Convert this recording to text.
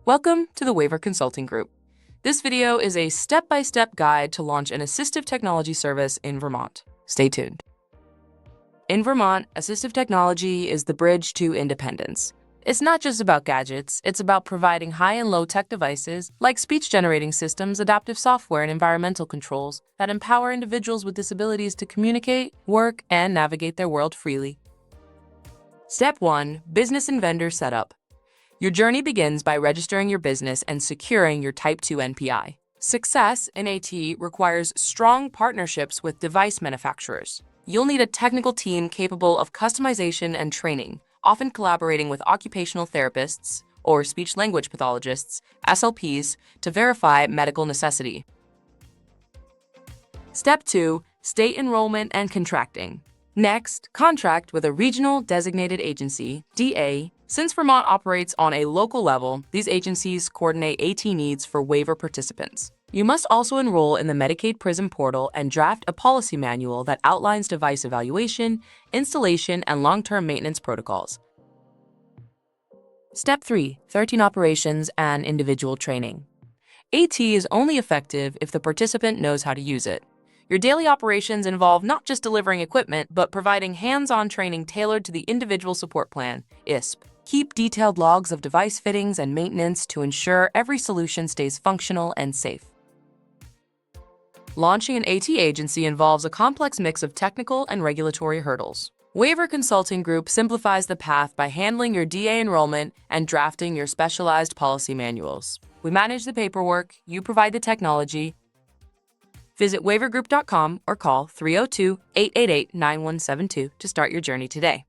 Welcome to the Waiver Consulting Group. This video is a step-by-step guide to launch an assistive technology service in Vermont. Stay tuned. In Vermont, assistive technology is the bridge to independence. It's not just about gadgets, it's about providing high and low-tech devices like speech-generating systems, adaptive software, and environmental controls that empower individuals with disabilities to communicate, work, and navigate their world freely. Step 1. Business and Vendor Setup. Your journey begins by registering your business and securing your Type 2 NPI. Success in AT requires strong partnerships with device manufacturers. You'll need a technical team capable of customization and training, often collaborating with occupational therapists or speech-language pathologists, SLPs, to verify medical necessity. Step 2. State enrollment and contracting. Next, contract with a regional designated agency, DA. Since Vermont operates on a local level, these agencies coordinate AT needs for waiver participants. You must also enroll in the Medicaid PRISM portal and draft a policy manual that outlines device evaluation, installation, and long-term maintenance protocols. Step 3. 13 Operations and individual training. AT is only effective if the participant knows how to use it. Your daily operations involve not just delivering equipment, but providing hands-on training tailored to the individual support plan, ISP. Keep detailed logs of device fittings and maintenance to ensure every solution stays functional and safe. Launching an AT agency involves a complex mix of technical and regulatory hurdles. Waiver Consulting Group simplifies the path by handling your DA enrollment and drafting your specialized policy manuals. We manage the paperwork, you provide the technology. Visit waivergroup.com or call 302-888-9172 to start your journey today.